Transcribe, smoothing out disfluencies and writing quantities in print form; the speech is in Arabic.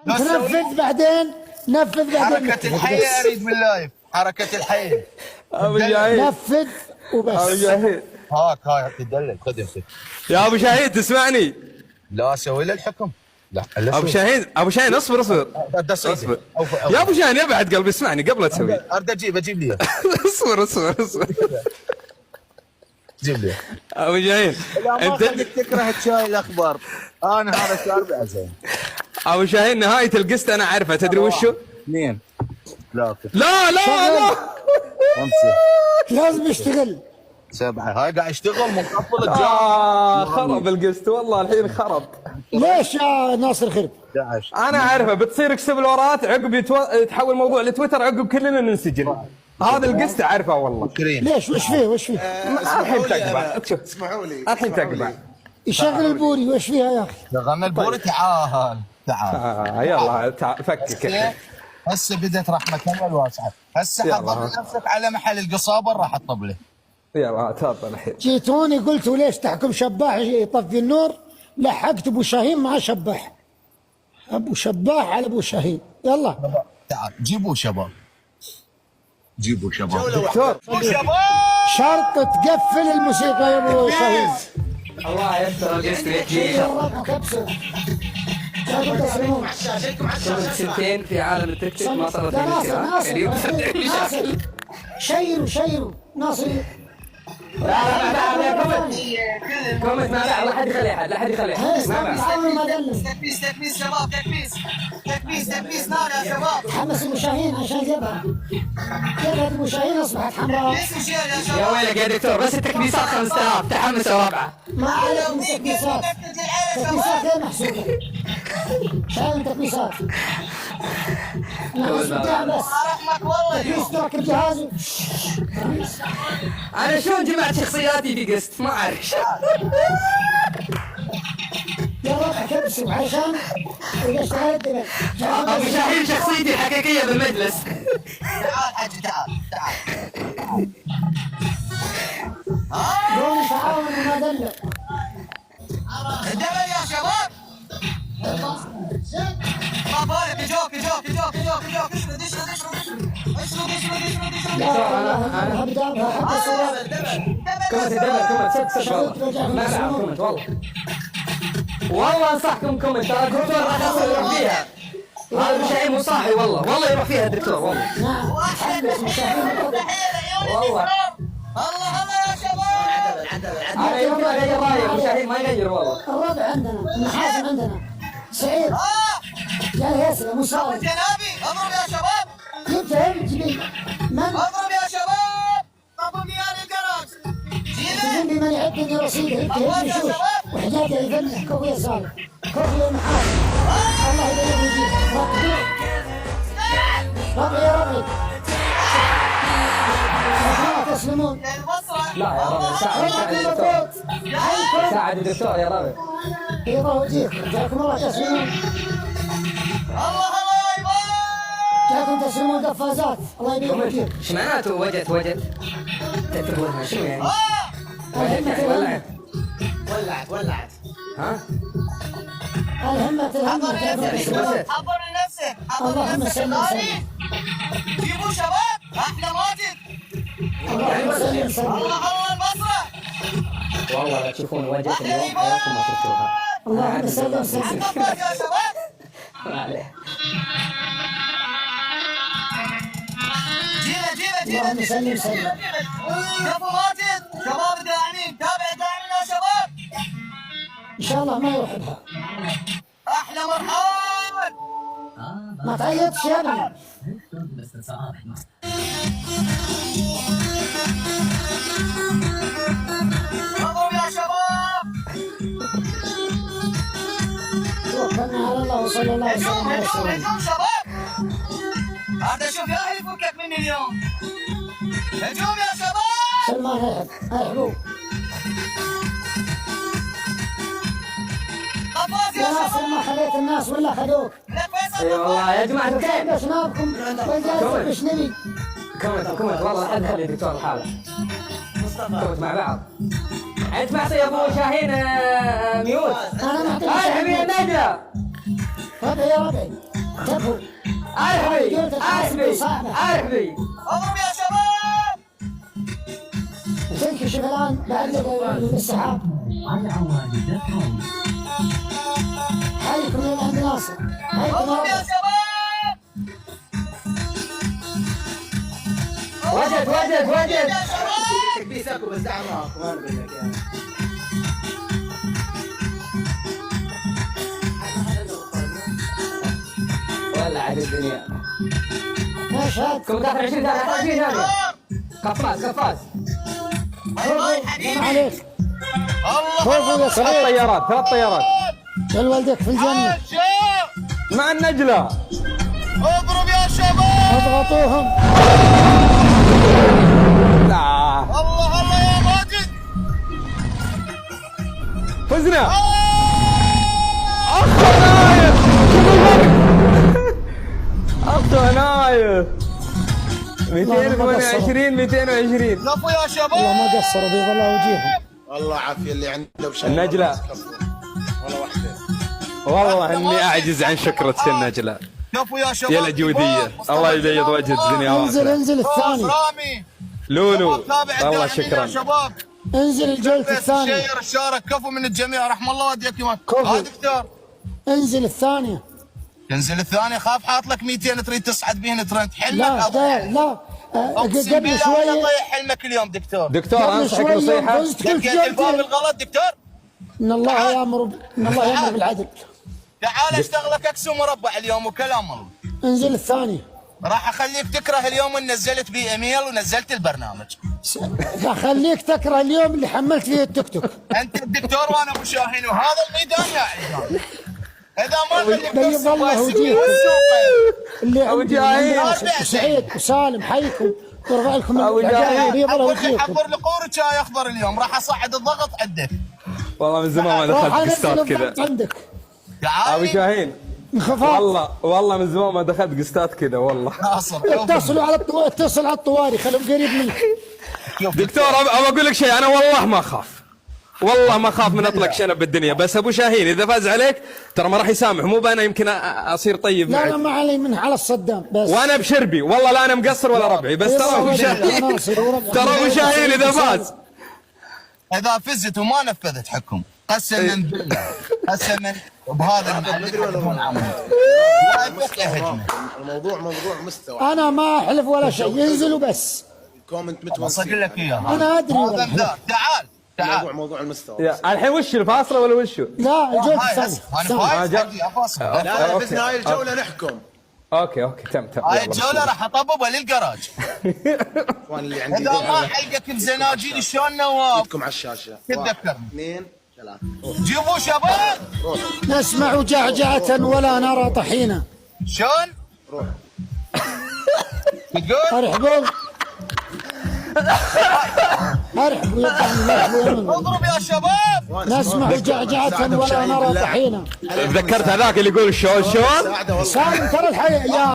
نفذ بعدين، نفذ بعدين. حركة الحي اريد باللايف، حركة الحي. ابو شاهين نفذ وبس. ابو شاهين هاك تدلل خدم. يا ابو شاهين تسمعني؟ لا اسوي له الحكم. لا ابو شاهين اصبر اصبر يا ابو شاهين يبعد قلبي، اسمعني قبل لا تسوي. ارد اجيب لي اصبر جيب لي. ابو شاهين انت تكره الشاي الاخضر، انا هذا شارب زين. ابو شاهين نهايه القسط انا عارفه، تدري وشو؟ اثنين لا خمسة لازم يشتغل. 7 هاي قاعد يشتغل منقفل الجو. خرب القسط والله، الحين خرب. ليش يا ناصر خرب؟ 11 انا عارفه بتصير اكسبلورات عقب يتحول الموضوع لتويتر، عقب كلنا ننسجن. هذا القسط عارفه والله. ليش وش فيه؟ الحين تقبع، شوف اسمحوا لي الحين تقبع. يشغل البوري، وش فيها يا اخي؟ شغلنا البوري. تعال يلا فكك. هسه بدت رحمة الله الواسعة. هسه حضر نفسك على محل القصابة راح اطبله. يلا تفضل الحين. جيتوني قلتوا ليش تحكم شباح يطفي النور، لحقت ابو شاهين مع شباح. ابو شباح على ابو شاهين. يلا تعال جيبوا شباب. دكتور شرط تقفل الموسيقى يا ابو شاهين. الله يستر القسط يجي. شغل سنتين في عالم التيك توك ما صارت لي ناصر شيروا ناصر. لا كومنت ما بعد، لا حد يخلي احد، لا حد يخلي احد. ما بعد. تكبيس شباب، تكبيس نار يا شباب. حمس ابو شاهين عشان جبهه ابو شاهين اصبحت حمراء. يا ويلك يا دكتور، بس التكبيسات 5000 تحمس رابعه. ما عليكم تكبيسات غير محسوبه. شايل تكبيسات. ناقص بتاع بس. رحمك والله. تكبيس تركب جهازه. انا شلون جمعت شخصياتي في قسط ما اعرف. يا ربع كبسوا عشان اذا اشتغلت ابو شاهين شخصيتي الحقيقيه بالمجلس. تعال حجي تعال. دون تعاون وما دلع. الدبل يا شباب. ما بالك يجوك انا هبدا بحط صور. كومنت الدبل، كومنت والله ما بعرف كومنت والله انصحكم كومنت، ترى الدكتور راح يروح فيها. هذا ابو شاهين مو صاحي والله يروح فيها الدكتور والله. والله الله يا شباب. انا يوم ما غير رايي ابو شاهين ما يغير والله. الربع عندنا، المحاسن عندنا، سعيد يا ياسر مو صار. جنابي اضرب يا شباب. جبتها جميل. من؟ اضرب يا شباب. طبوا مياه الجراج. تجيب لي من يعدني رصيده يبكي شوش وحجاته يفنح كوفي يا صالح. كوفي يا محاسن. الله يبارك ويجيب. ربعي يا ربعي. تسلمون. لا يا ربي ساعد الدكتور يا ربي. يبا وجيك جاكم الله تسلمون. الله يبارك. جاكم تسلمون قفازات. الله يبارك ويجيك. ايش معناته وجد؟ تتربونها شنو يعني؟ ولعت ها؟ الهمة حضر لنفسك. اللهم صل وسلم. جيبوا شباب احلى ماجد. اللهم صل وسلم. الله المسرح. والله لا تشوفون وجهة اليوم حياتكم ما تشوفوها. اللهم صل وسلم. عقبات يا شباب. عليه. جيبه اللهم صل وسلم. كفو ماجد. شباب الداعمين، تابع الداعمين يا شباب. ان شاء الله ما يروح بها. احلى مرحبا. ما تعيطش يا ابني. اضرب يا شباب. توكلنا على الله وصلى الله وسلم على رسول الله. هجوم شباب. هذا شوف يا اخي يفكك مني اليوم. هجوم يا شباب. سلمان هيحب هيحبوه. قفاز يا يا ناصر شباب. ما خليت الناس ولا خذوك. اي والله يا جماعه الخير. بس نابكم وجالس مش نبي. كومنت والله حد خلي الدكتور لحاله. كومنت مع بعض. انت معطي ابو شاهين ميوت. انا معطيك هاي حبيبي النجله. ربعي يا ربعي. تبو ارحبي ارحبي ارحبي. اضرب يا شباب. تنكشف الان بعد السحاب. حيكم يا عبد الناصر. اضرب يا شباب. وجد وجد وجد. يا شباب. بيسكوا بس دعمه ما اقول لك يعني. ولعت الدنيا. مشهد. كم داخل 20 ثانية 20 ثانية. قفاز قفاز. الله يا حبيبي. عليك. الله فوقوا يا ثلاث سعيد. طيارات ثلاث طيارات. خل والدك في الجنة. عاشا. مع النجلة. اضرب يا شباب. اضغطوهم. لا الله الله يا ماجد. فزنا. اخ نايف. اخ نايف. 228 220. لفوا يا والله شباب. ما قصروا بيض الله وجيههم. والله عافية اللي عنده بشيء. النجلة. ولا واحدة. والله اني اعجز عن شكرة النجلة. لفوا يا شباب. يا الجودية الله يبيض وجه الدنيا انزل واخرة. انزل الثاني. رامي. لولو تابع والله الداعمين شكرا. يا شباب. انزل الجولة بس الثانية. الشير الشارك كفو من الجميع رحم الله والديك يمات. كفو. دكتور. انزل الثانية. تنزل الثاني خاف حاط لك 200 تريد تصعد بهن ترند حلمك لا أضيع. لا اقسم قبل بالله شوية. ضيع حلمك اليوم دكتور. دكتور قبل انصحك شوية نصيحة. فزت قلت دقيت الباب جولتين. الغلط دكتور. ان الله يامر بالعدل. تعال اشتغل لك اكس مربع اليوم وكلام الله. انزل الثانية. راح اخليك تكره اليوم ان نزلت بي ايميل ونزلت البرنامج. بخليك تكره اليوم اللي حملت فيه التيك توك. انت الدكتور وانا ابو شاهين وهذا الميدان يا عيال. اذا ما خليك بيض تسوق الله السوق وجيهك. والسوق. اللي أبو عندي جاهين. وسعيد وسالم حيكم ويرفع لكم أبو العجائب. جاهين. بيض الله حضر لي وجيهكم. حضر لي قورة شاي اخضر اليوم راح اصعد الضغط عندك. والله من زمان ما راح دخلت انزل قستات الضغط كذا. عندك. ابو تعال شاهين انخفاض. والله من زمان ما دخلت قستات كذا والله. ناصر اتصلوا على اتصل على الطواري خلهم قريب منك. دكتور ابى اقول لك شيء انا والله ما اخاف. والله ما اخاف من اطلق شنب بالدنيا بس ابو شاهين اذا فاز عليك ترى ما راح يسامح مو بانا يمكن اصير طيب لا معك. لا ما علي منه على الصدام بس. وانا بشربي والله لا انا مقصر ولا ربعي بس ترى ابو شاهين ترى ابو شاهين اذا فاز اذا فزت وما نفذت حكم قسما بالله قسما بهذا المعلم بدون عمود واثق هجمه. الموضوع موضوع مستوى. انا ما احلف ولا شيء ينزلوا بس. كومنت بس اقول متوسط. لك اياها انا ادري هذا والله. مدار. تعال موضوع تعال موضوع المستوى. يا الحين وش الفاصله ولا وشو؟ لا الجولة هاي الثانية. هسه انا الثانية. فايز جا- عندي افاصل. لا أوكي. بس هاي الجولة نحكم. اوكي تم هاي يلا الجوله راح اطببها للجراج. اخوان اللي عندي اذا ما حلقك بزناجيل شلون نواف لكم على الشاشة. تتذكرني. 2 3 جيبوا شباب نسمع جعجعة ولا نرى طحينا. شلون؟ روح. تقول ارحبوا ارحبوا يا اضرب يا شباب. نسمع جعجعة ولا نرى طحينا. تذكرت هذاك اللي يقول شلون ساعدة والله. سالم ترى الحياة يا